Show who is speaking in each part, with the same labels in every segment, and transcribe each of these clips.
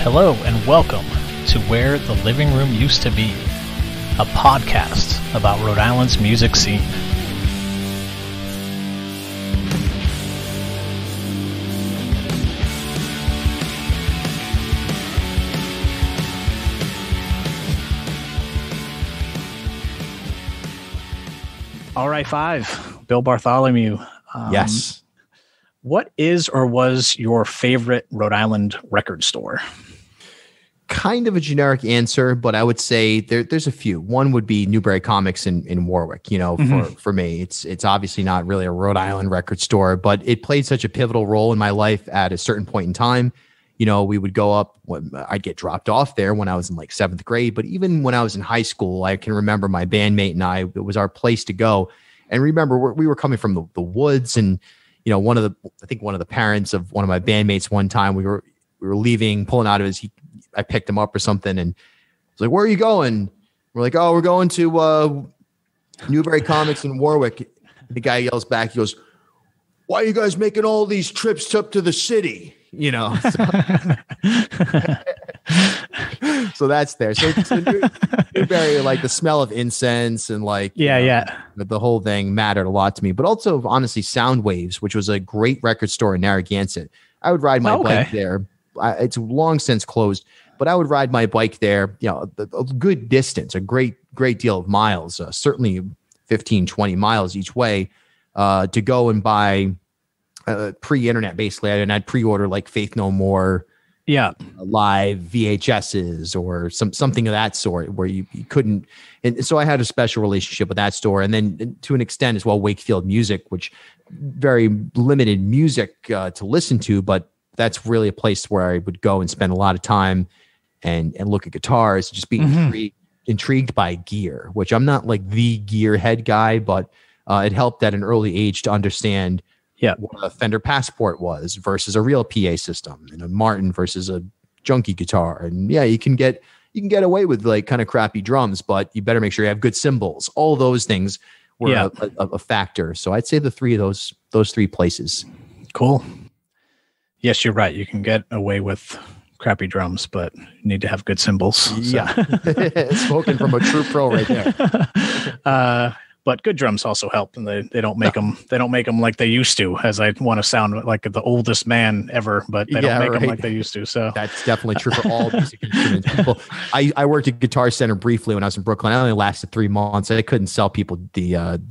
Speaker 1: Hello and welcome to Where the Living Room Used to Be, a podcast about Rhode Island's music scene. RI-5, Bill Bartholomew.
Speaker 2: Yes.
Speaker 1: What is or was your favorite Rhode Island record store?
Speaker 2: Kind of a generic answer, but I would say there's a few. One would be Newbury Comics in Warwick. You know, for me, it's obviously not really a Rhode Island record store, but it played such a pivotal role in my life at a certain point in time. You know, we would go up, I'd get dropped off there when I was in like 7th grade, but even when I was in high school, I can remember my bandmate and I, it was our place to go. And remember, we were coming from the woods, and you know, I think one of the parents of one of my bandmates one time, we were leaving, pulling out of I picked him up or something, and I was like, "Where are you going?" We're like, "Oh, we're going to Newbury Comics in Warwick." The guy yells back, he goes, "Why are you guys making all these trips up to the city?" You know, so that's there. So Newbury, like the smell of incense and like, the whole thing mattered a lot to me. But also, honestly, Sound Waves, which was a great reat store in Narragansett. I would ride my bike there. It's long since closed, but I would ride my bike there, you know, a good distance, a great deal of miles, certainly 15, 20 miles each way, to go and buy pre-internet, basically. And I'd pre-order like Faith No More, live VHSs or something of that sort, where you couldn't. And so I had a special relationship with that store. And then to an extent as well, Wakefield Music, which very limited music to listen to, but that's really a place where I would go and spend a lot of time and look at guitars, just be intrigued by gear, which I'm not like the gearhead guy, but it helped at an early age to understand what a Fender Passport was versus a real PA system, and a Martin versus a junky guitar. And you can get away with like kind of crappy drums, but you better make sure you have good cymbals. All those things were a factor. So I'd say the three of those three places.
Speaker 1: Cool. Yes, you're right. You can get away with crappy drums, but you need to have good cymbals. So.
Speaker 2: Yeah. Spoken from a true pro right there.
Speaker 1: But good drums also help, and they don't make them. They don't make them like they used to. As I want to sound like the oldest man ever, but they don't make them like they used to. So
Speaker 2: that's definitely true for all music instruments. People, I worked at Guitar Center briefly when I was in Brooklyn. I only lasted 3 months. I couldn't sell people the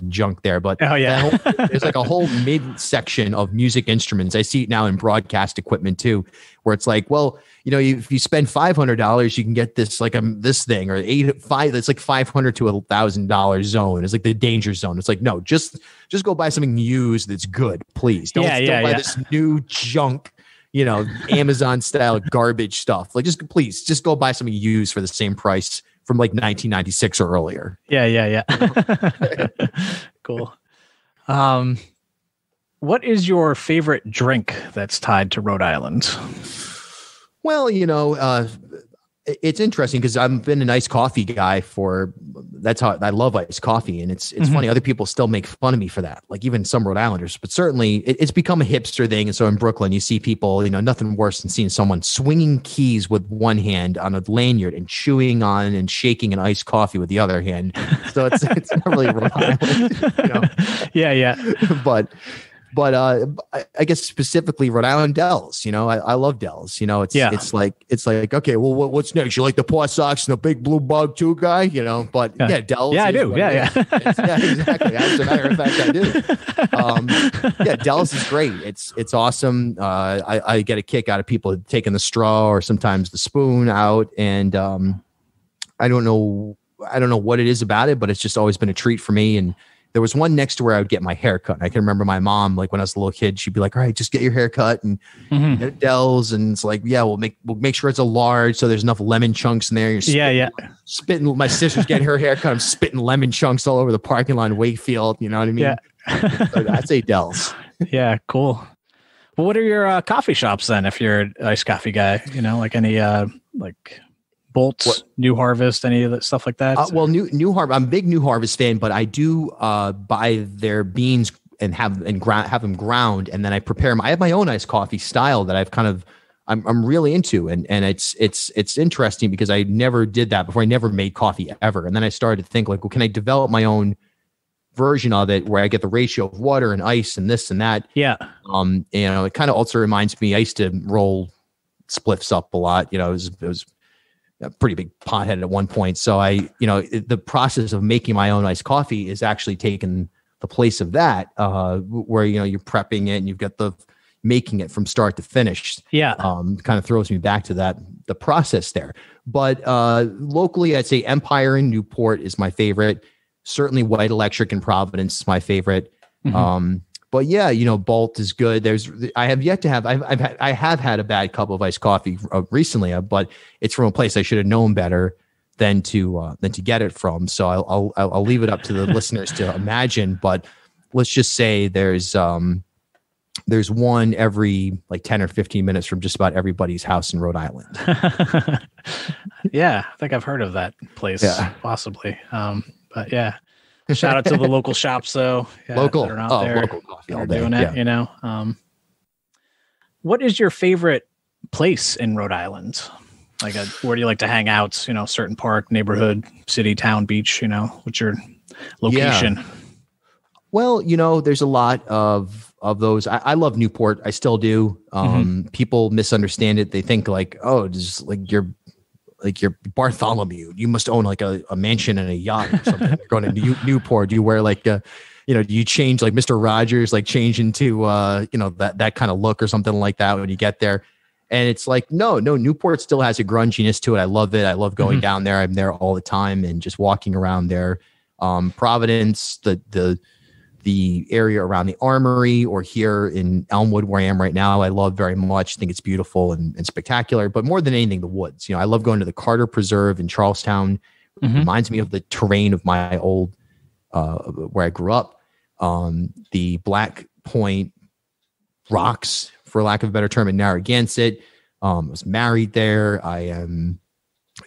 Speaker 2: junk there, but there's like a whole mid-section of music instruments. I see it now in broadcast equipment too, where it's like, well, you know, if you spend $500, you can get this like this thing, or it's like $500 to $1,000 zone. It's like the danger zone. It's like, no, just go buy something used that's good, please. Don't buy this new junk, you know, Amazon style garbage stuff. Like, just go buy something used for the same price from like 1996 or earlier.
Speaker 1: Yeah. Cool. What is your favorite drink that's tied to Rhode Island?
Speaker 2: Well, you know, it's interesting because I've been an iced coffee guy that's how I love iced coffee. And it's funny. Other people still make fun of me for that. Like even some Rhode Islanders, but certainly it's become a hipster thing. And so in Brooklyn, you see people, you know, nothing worse than seeing someone swinging keys with one hand on a lanyard and chewing on and shaking an iced coffee with the other hand. So it's not really Rhode Island, you know?
Speaker 1: Yeah.
Speaker 2: But I guess specifically Rhode Island Dells, you know, I love Dells, you know, it's like, okay, well, what's next? You like the Paw Sox and the Big Blue Bug too, guy, you know, but Dells.
Speaker 1: Yeah, I do. Yeah.
Speaker 2: Exactly. As a matter of fact, I do. Dells is great. It's awesome. I get a kick out of people taking the straw or sometimes the spoon out. And I don't know what it is about it, but it's just always been a treat for me. And there was one next to where I would get my hair cut. And I can remember my mom, like when I was a little kid, she'd be like, all right, just get your hair cut and get it Dells. And it's like, we'll make sure it's a large. So there's enough lemon chunks in there. You're spitting. My sister's getting her hair cut. I'm spitting lemon chunks all over the parking lot in Wakefield. You know what I mean? Yeah. So I'd say Dells.
Speaker 1: Yeah. Cool. Well, what are your coffee shops then? If you're an iced coffee guy, you know, like any, like Bolts, New Harvest, any of that stuff like that?
Speaker 2: Well, New Harvest. I'm a big New Harvest fan, but I do buy their beans and have them ground, and then I prepare them. I have my own iced coffee style that I've kind of I'm really into, and it's interesting because I never did that before. I never made coffee ever, and then I started to think like, well, can I develop my own version of it where I get the ratio of water and ice and this and that?
Speaker 1: Yeah.
Speaker 2: It kind of also reminds me. I used to roll spliffs up a lot. It was a pretty big pothead at one point. So the process of making my own iced coffee is actually taking the place of that, where you're prepping it and you've got the making it from start to finish.
Speaker 1: Yeah.
Speaker 2: Kind of throws me back to the process there. But locally, I'd say Empire in Newport is my favorite. Certainly White Electric in Providence is my favorite. Mm-hmm. But yeah, Bolt is good. I have had a bad cup of iced coffee recently, but it's from a place I should have known better than to get it from. So I'll leave it up to the listeners to imagine. But let's just say there's one every like 10 or 15 minutes from just about everybody's house in Rhode Island.
Speaker 1: Yeah, I think I've heard of that place, possibly. But yeah, shout out to the local shops though. Yeah,
Speaker 2: local,
Speaker 1: that are out there,
Speaker 2: local coffee all day.
Speaker 1: Doing it, What is your favorite place in Rhode Island? Like, where do you like to hang out? Certain park, neighborhood, city, town, beach. What's your location?
Speaker 2: Yeah. Well, there's a lot of those. I love Newport. I still do. People misunderstand it. They think like, oh, just like you're Bartholomew. You must own like a mansion and a yacht or something. You're going to Newport. Do you wear like do you change like Mr. Rogers, like change into that kind of look or something like that when you get there? And it's like, no, Newport still has a grunginess to it. I love it. I love going down there. I'm there all the time and just walking around there. Providence, the area around the Armory, or here in Elmwood where I am right now, I love very much. I think it's beautiful and spectacular, but more than anything, the woods. I love going to the Carter Preserve in Charlestown. It reminds me of the terrain of my old, where I grew up. The Black Point Rocks, for lack of a better term, in Narragansett. I was married there. I am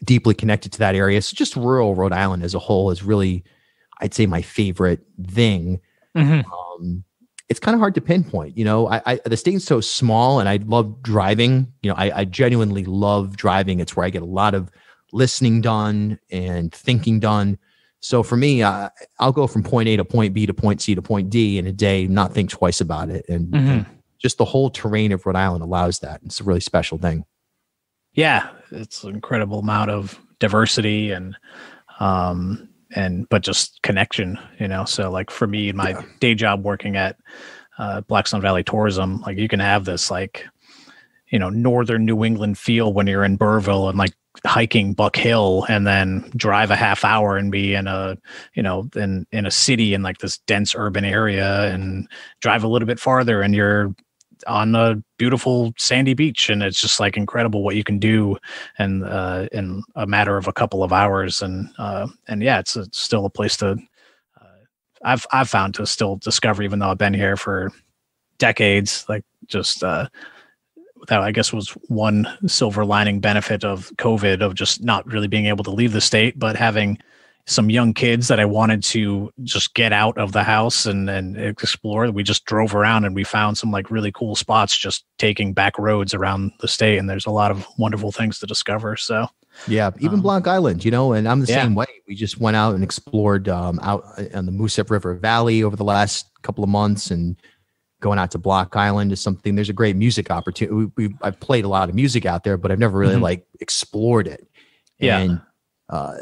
Speaker 2: deeply connected to that area. So just rural Rhode Island as a whole is really, I'd say, my favorite thing. It's kind of hard to pinpoint. The state's so small, and I love driving. I genuinely love driving. It's where I get a lot of listening done and thinking done. So for me, I'll go from point A to point B to point C to point D in a day, not think twice about it. And just the whole terrain of Rhode Island allows that. It's a really special thing. Yeah,
Speaker 1: it's an incredible amount of diversity but just connection, so like for me, in my day job working at Blackstone Valley Tourism, like you can have this like, northern New England feel when you're in Burrville and like hiking Buck Hill, and then drive a half hour and be in a, in a city in like this dense urban area, and drive a little bit farther and you're on a beautiful sandy beach, and it's just like incredible what you can do in a matter of a couple of hours. And yeah, it's still a place to I've found to still discover, even though I've been here for decades. Like just that, I guess, was one silver lining benefit of COVID, of just not really being able to leave the state, but having some young kids that I wanted to just get out of the house and explore. We just drove around and we found some like really cool spots, just taking back roads around the state. And there's a lot of wonderful things to discover. So
Speaker 2: yeah, even Blanc Island, and I'm the same way. We just went out and explored out on the Moosehead River Valley over the last couple of months, and going out to Block Island is something. There's a great music opportunity. I've played a lot of music out there, but I've never really like explored it.
Speaker 1: Yeah.
Speaker 2: And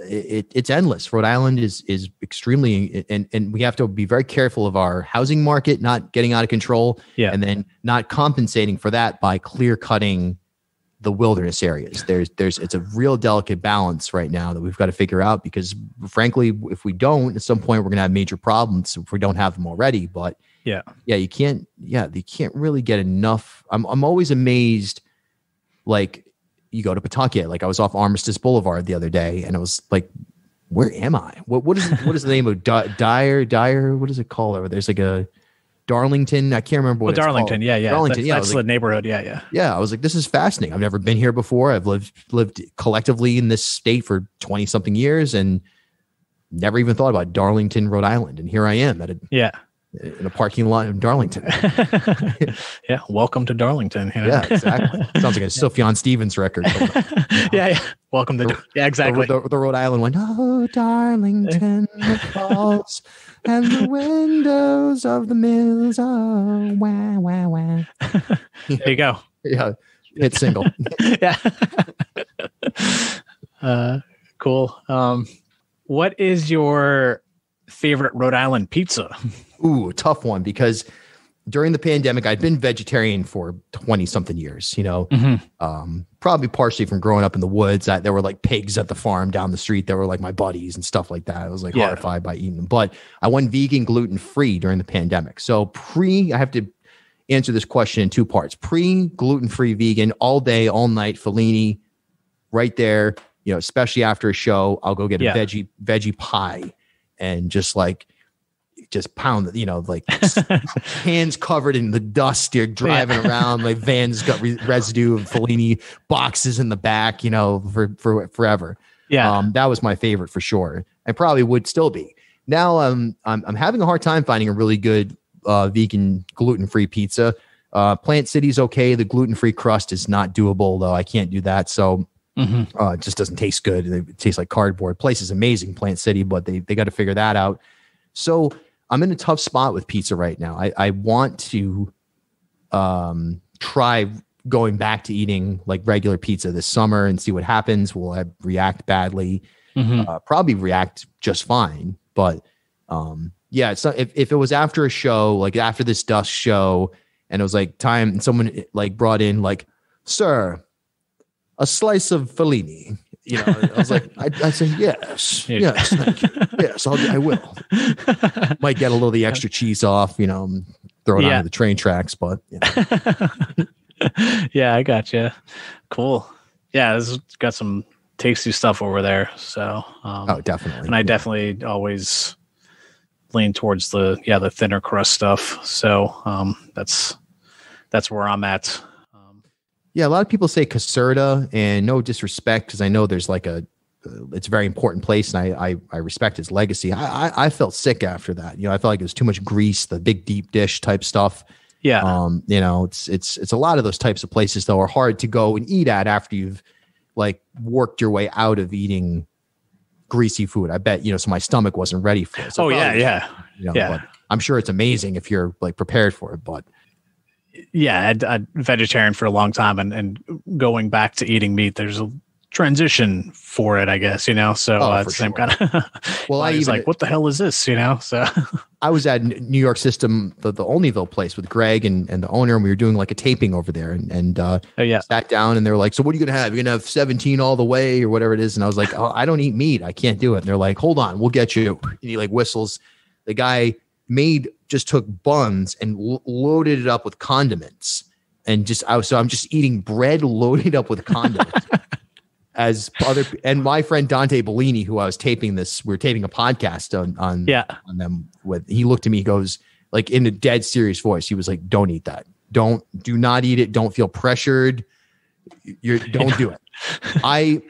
Speaker 2: it's endless. Rhode Island is extremely, and we have to be very careful of our housing market not getting out of control, and then not compensating for that by clear cutting the wilderness areas. It's a real delicate balance right now that we've got to figure out, because frankly, if we don't, at some point we're going to have major problems if we don't have them already. But you can't really get enough. I'm always amazed, like, you go to Pawtucket. Like I was off Armistice Boulevard the other day, and I was like, "Where am I? What is the name of Dyer? What is it called over there? There's like a Darlington. I can't remember what it's
Speaker 1: Darlington.
Speaker 2: called.
Speaker 1: Yeah.
Speaker 2: Darlington.
Speaker 1: That's the neighborhood. Yeah.
Speaker 2: Yeah. I was like, this is fascinating. I've never been here before. I've lived collectively in this state for 20 something years, and never even thought about Darlington, Rhode Island. And here I am in a parking lot in Darlington.
Speaker 1: Yeah. Welcome to Darlington. You know?
Speaker 2: Yeah, exactly. Sounds like a Sufjan Stevens record.
Speaker 1: Yeah. Welcome to, exactly.
Speaker 2: The Rhode Island one. Oh, Darlington falls and the windows of the mills are wah, wah, wah.
Speaker 1: There you go.
Speaker 2: Yeah. Hit single.
Speaker 1: Yeah. Cool. What is your favorite Rhode Island pizza?
Speaker 2: Ooh, tough one, because during the pandemic, I'd been vegetarian for 20 something years, probably partially from growing up in the woods. There were like pigs at the farm down the street that were like my buddies and stuff like that. I was like horrified by eating them, but I went vegan, gluten free during the pandemic. So I have to answer this question in two parts. Gluten free vegan, all day, all night, Fellini right there, especially after a show, I'll go get a veggie pie and just pound it, like hands covered in the dust. You're driving around, like vans got residue of Fellini boxes in the back, for forever. Yeah. That was my favorite for sure. And probably would still be. Now I'm having a hard time finding a really good vegan gluten-free pizza. Plant City's okay. The gluten-free crust is not doable though. I can't do that. So it just doesn't taste good. It tastes like cardboard. Place is amazing, Plant City, but they got to figure that out. So I'm in a tough spot with pizza right now. I want to try going back to eating like regular pizza this summer and see what happens. Will I react badly? Probably react just fine. But it's not, if it was after a show, like after this Dust show, and it was like time, and someone like brought in like, sir, a slice of Fellini. I was like, I said, yes, thank you. Yes, I will. Might get a little of the extra cheese off, throw it onto the train tracks, but.
Speaker 1: Yeah, I got you. Cool. Yeah, this has got some tasty stuff over there. So,
Speaker 2: definitely.
Speaker 1: And I definitely always lean towards the thinner crust stuff. So, that's where I'm at.
Speaker 2: Yeah, a lot of people say Caserta, and no disrespect, because I know there's like it's a very important place, and I respect its legacy. I felt sick after that. I felt like it was too much grease, the big deep dish type stuff. Yeah. It's a lot of those types of places though are hard to go and eat at after you've like worked your way out of eating greasy food. I bet, so my stomach wasn't ready for it. So but I'm sure it's amazing if you're like prepared for it, but.
Speaker 1: Yeah, I'd vegetarian for a long time, and going back to eating meat, there's a transition for it, I guess, so it's same kind of. Well, I was like, what the hell is this, So
Speaker 2: I was at New York System, the Olneyville place with Greg and the owner, and we were doing like a taping over there, and sat down, and they were like, so what are you gonna have? You're gonna have 17 all the way or whatever it is, and I was like, oh, I don't eat meat, I can't do it. And they're like, hold on, we'll get you. And he like whistles. The guy just took buns and loaded it up with condiments, and so I'm just eating bread loaded up with condiments. And my friend Dante Bellini, who I was taping this, we were taping a podcast on them with. He looked at me, he goes like in a dead serious voice, he was like, "Don't eat that. Do not eat it. Don't feel pressured. Don't do it." I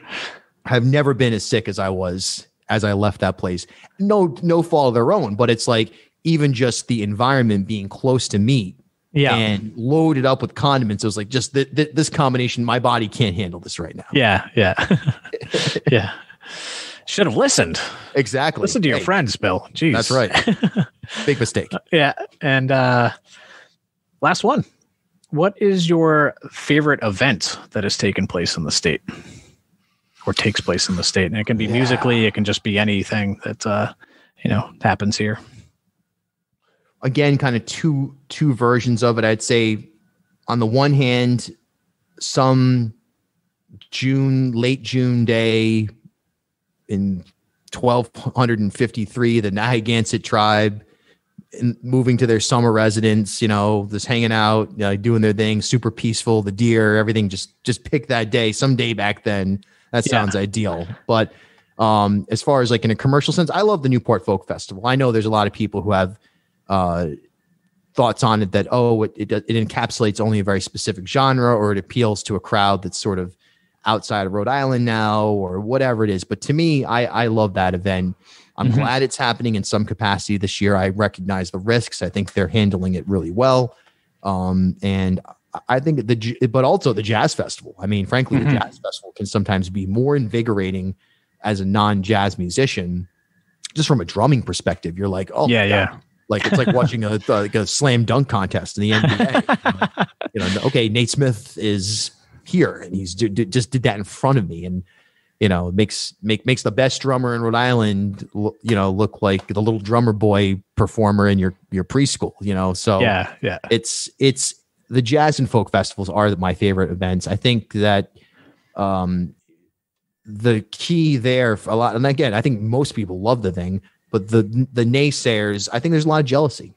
Speaker 2: have never been as sick as I was as I left that place. No fault of their own, but it's like. Even just the environment being close to meat and loaded up with condiments. It was like just this combination, my body can't handle this right now.
Speaker 1: Yeah. Yeah. Should have listened.
Speaker 2: Exactly.
Speaker 1: Listen to your friends, Bill. Jeez.
Speaker 2: That's right. Big mistake.
Speaker 1: Yeah. And last one. What is your favorite event that has taken place in the state or takes place in the state? And it can be musically, it can just be anything that, happens here.
Speaker 2: Again, kind of two versions of it. I'd say on the one hand, some late June day in 1253, the Narragansett tribe moving to their summer residence, just hanging out, doing their thing, super peaceful, the deer, everything, just pick that day, some day back then. That sounds ideal. But as far as like in a commercial sense, I love the Newport Folk Festival. I know there's a lot of people who have thoughts on it that, it encapsulates only a very specific genre, or it appeals to a crowd that's sort of outside of Rhode Island now, or whatever it is. But to me, I love that event. I'm glad it's happening in some capacity this year. I recognize the risks. I think they're handling it really well. And I think but also the jazz festival. I mean, frankly, the jazz festival can sometimes be more invigorating as a non-jazz musician, just from a drumming perspective. You're like, oh yeah. Like it's like watching a slam dunk contest in the NBA. Okay, Nate Smith is here and he's just did that in front of me, and makes the best drummer in Rhode Island look like the little drummer boy performer in your preschool. So it's the jazz and folk festivals are my favorite events. I think that the key there for a lot, and again, I think most people love the thing, but the naysayers, I think there's a lot of jealousy.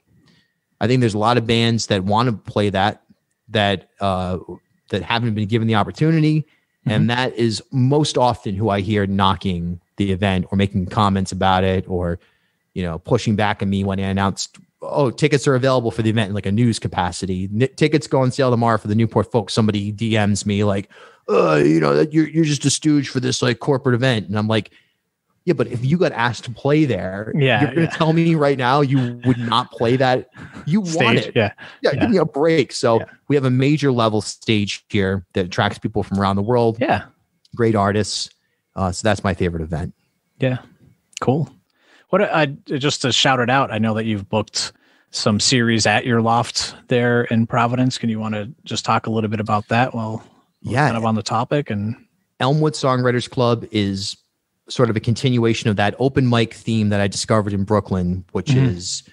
Speaker 2: I think there's a lot of bands that want to play that haven't been given the opportunity. And that is most often who I hear knocking the event or making comments about it, or, pushing back at me when I announced, tickets are available for the event in like a news capacity. Tickets go on sale tomorrow for the Newport Folk. Somebody DMs me like, you're just a stooge for this like corporate event. And I'm like, yeah, but if you got asked to play there, you're going to tell me right now you would not play that. You want it. Yeah. Give me a break. So we have a major level stage here that attracts people from around the world. Yeah. Great artists. So that's my favorite event.
Speaker 1: Yeah. Cool. Just to shout it out, I know that you've booked some series at your loft there in Providence. Can you want to just talk a little bit about that while we're kind of on the topic? And
Speaker 2: Elmwood Songwriters Club is sort of a continuation of that open mic theme that I discovered in Brooklyn, which is,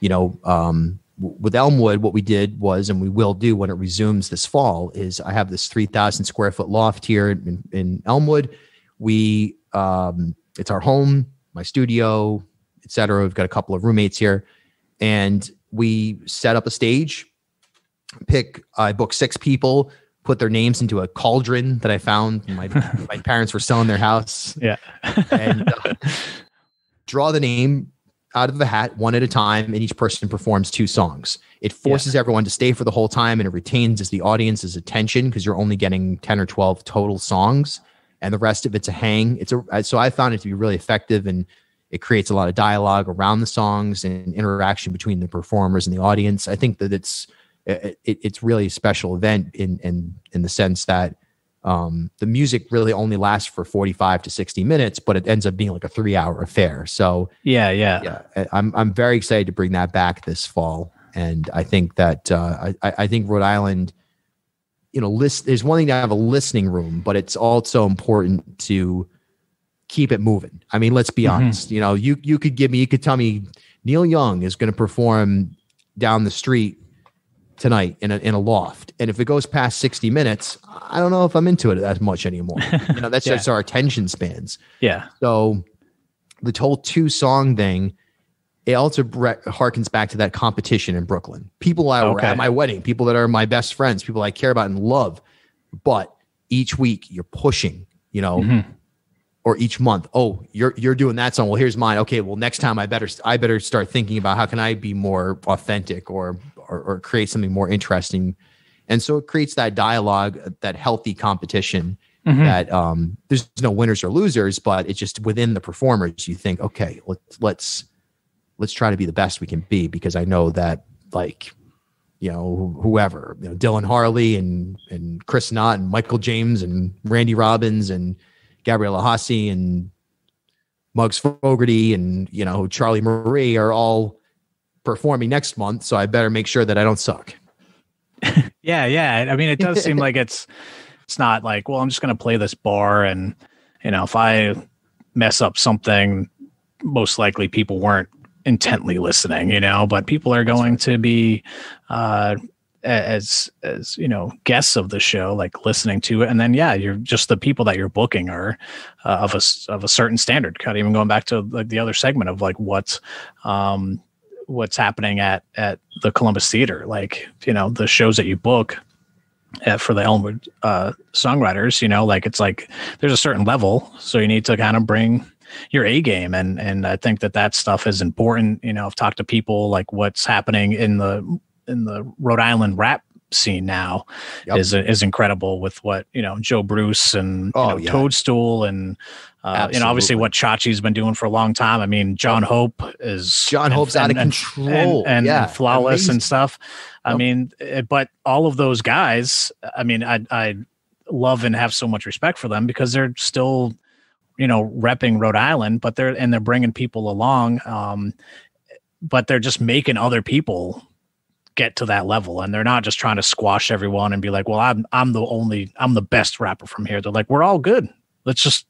Speaker 2: with Elmwood, what we did was, and we will do when it resumes this fall, is I have this 3,000 square foot loft here in Elmwood. It's our home, my studio, etc. We've got a couple of roommates here, and we set up a stage. I book 6 people, put their names into a cauldron that I found. My parents were selling their house. Yeah. And draw the name out of the hat one at a time, and each person performs 2 songs. It forces everyone to stay for the whole time, and it retains the audience's attention because you're only getting 10 or 12 total songs, and the rest of it's a hang. So I found it to be really effective, and it creates a lot of dialogue around the songs and interaction between the performers and the audience. I think that it's really a special event in the sense that the music really only lasts for 45 to 60 minutes, but it ends up being like a 3-hour affair. So I'm very excited to bring that back this fall. And I think that I think Rhode Island, there's one thing to have a listening room, but it's also important to keep it moving. I mean, let's be honest. You could tell me Neil Young is going to perform down the street tonight in a loft, and if it goes past 60 minutes, I don't know if I'm into it as much anymore. That's just our attention spans. Yeah. So the whole 2-song thing, it also harkens back to that competition in Brooklyn. People at my wedding, people that are my best friends, people I care about and love, but each week you're pushing, or each month, you're doing that song. Well, here's mine. Okay, well, next time I better start thinking about how can I be more authentic or create something more interesting. And so it creates that dialogue, that healthy competition that there's no winners or losers, but it's just within the performers. You think, okay, let's try to be the best we can be, because I know that whoever, Dylan Harley and Chris Knott and Michael James and Randy Robbins and Gabriella Hassi and Muggs Fogarty and, Charlie Marie are all performing next month. So I better make sure that I don't suck. Yeah. I mean, it does seem like it's not like, well, I'm just going to play this bar. And, if I mess up something, most likely people weren't intently listening, but people are going to be, as guests of the show, like listening to it. And then, you're just the people that you're booking are of a certain standard. Kind of even going back to like the other segment of like what's happening at the Columbus Theater, like, the shows that you book for the Elmwood songwriters, like it's like there's a certain level, so you need to kind of bring your A game, and I think that stuff is important. I've talked to people like what's happening in the Rhode Island rap scene now is incredible with what Joe Bruce and Toadstool and
Speaker 1: Obviously what Chachi's been doing for a long time. I mean, John Hope's
Speaker 2: out of control
Speaker 1: and Flawless and stuff. I mean, but all of those guys, I mean, I love and have so much respect for them because they're still, repping Rhode Island, but they're bringing people along. But they're just making other people get to that level, and they're not just trying to squash everyone and be like, well, I'm the best rapper from here. They're like, we're all good. Let's just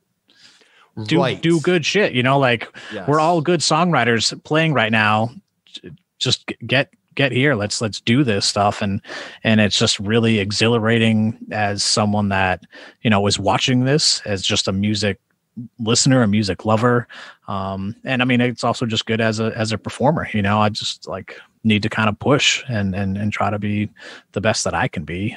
Speaker 1: do good shit. We're all good songwriters playing right now. Just get here. Let's do this stuff. And it's just really exhilarating as someone that, is watching this as just a music listener, a music lover. And I mean, it's also just good as a performer. I just need to kind of push and try to be the best that I can be.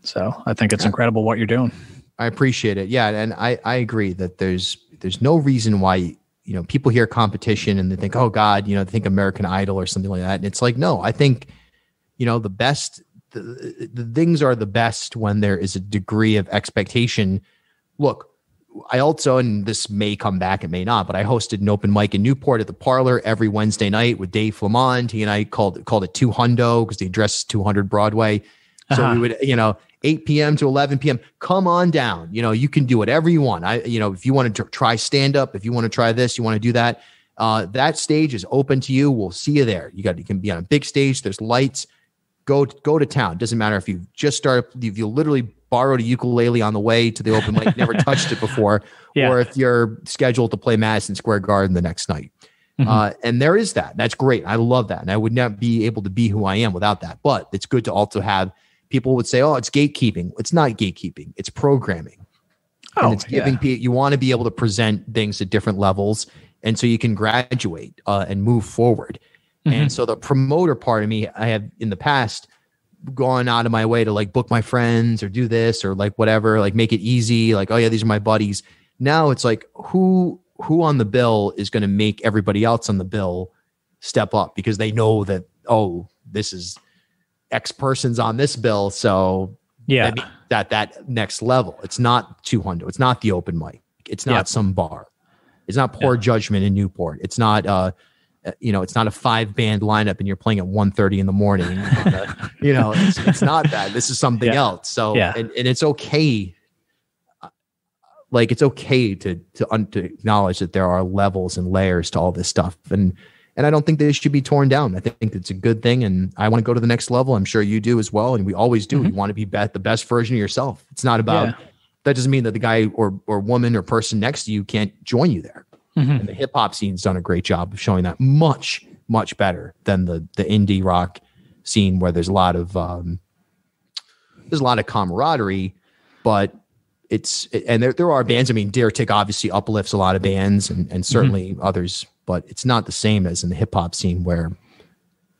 Speaker 1: So I think it's incredible what you're doing.
Speaker 2: I appreciate it. Yeah. And I agree that there's no reason why, people hear competition and they think, oh God, they think American Idol or something like that. And it's like, no, I think, the best, the things are the best when there is a degree of expectation. Look, I also, and this may come back, it may not, but I hosted an open mic in Newport at the Parlor every Wednesday night with Dave Flamond. He and I called it 200 because the address is 200 Broadway. So we would, 8 p.m. to 11 p.m. Come on down. You can do whatever you want. If you want to try stand up, if you want to try this, you want to do that. That stage is open to you. We'll see you there. You can be on a big stage. There's lights. Go to town. Doesn't matter if you just started, if you literally borrowed a ukulele on the way to the open mic, never touched it before, or if you're scheduled to play Madison Square Garden the next night. And there is that. That's great. I love that. And I would not be able to be who I am without that. But it's good to also have people would say, oh, it's gatekeeping. It's not gatekeeping. It's programming. And it's giving people, you want to be able to present things at different levels. And so you can graduate and move forward. And so the promoter part of me, I have in the past gone out of my way to book my friends or do this or whatever, make it easy. Oh yeah, these are my buddies. Now it's who on the bill is going to make everybody else on the bill step up because they know that, oh, this is X person's on this bill. So that next level, it's not 200. It's not the open mic. It's not some bar. It's not Poor Judgment in Newport. It's not, it's not a 5-band lineup and you're playing at 1:30 in the morning. It's not that. This is something else. So, and it's okay. It's okay to acknowledge that there are levels and layers to all this stuff. And I don't think that it should be torn down. I think it's a good thing. And I want to go to the next level. I'm sure you do as well. And we always do. You want to be the best version of yourself. It's not about, that doesn't mean that the guy or woman or person next to you can't join you there. And the hip hop scene's done a great job of showing that much, much better than the indie rock scene where there's a lot of camaraderie, but there are bands. I mean, Dare Tick obviously uplifts a lot of bands and certainly others, but it's not the same as in the hip hop scene where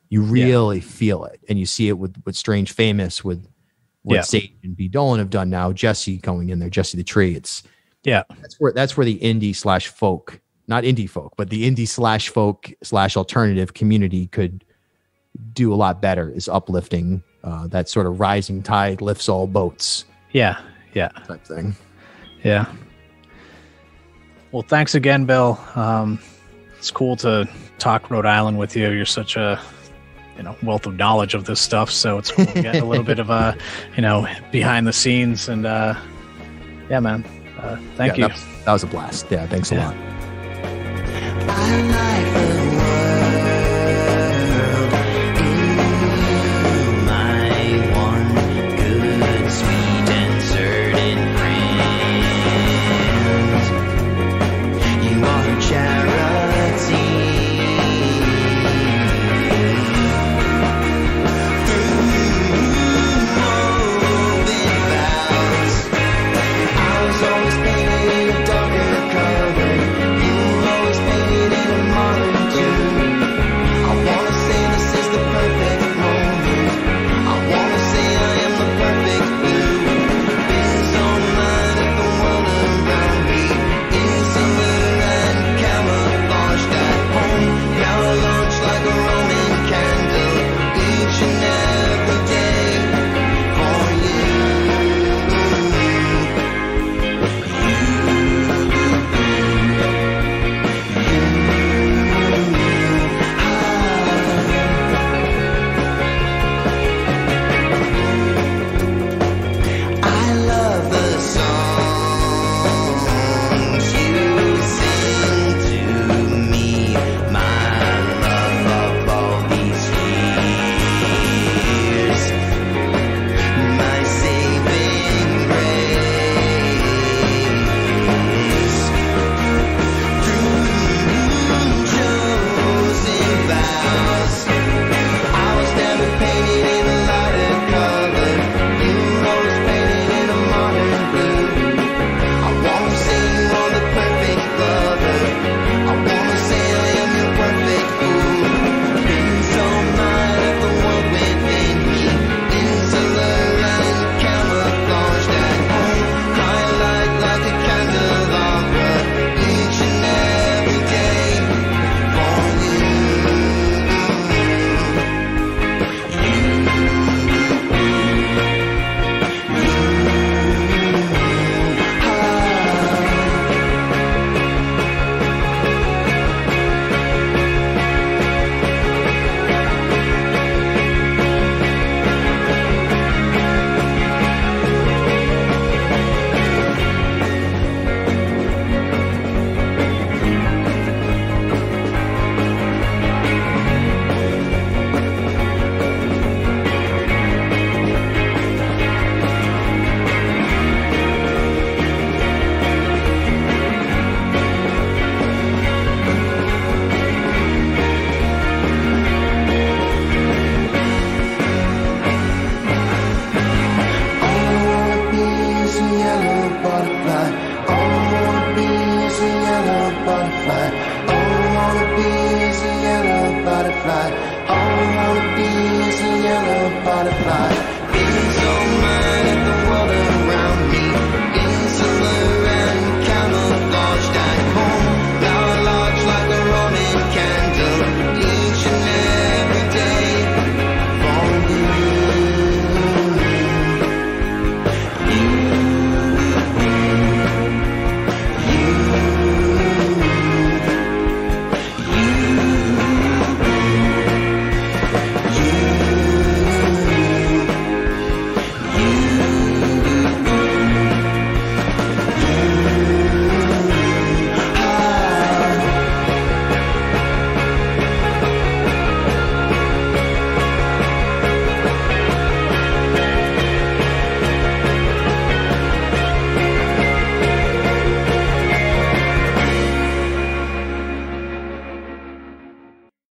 Speaker 2: you really feel it and you see it with Strange Famous, with what Sage and B. Dolan have done now, Jesse going in there, Jesse the Tree. That's where the indie / folk, not indie folk, but the indie / folk / alternative community could do a lot better, is uplifting that sort of rising tide lifts all boats. Type thing.
Speaker 1: Well, thanks again, Bill. It's cool to talk Rhode Island with you. You're such a wealth of knowledge of this stuff, so it's cool to get a little bit of a behind the scenes. And man, thank you.
Speaker 2: That was a blast. Thanks a lot.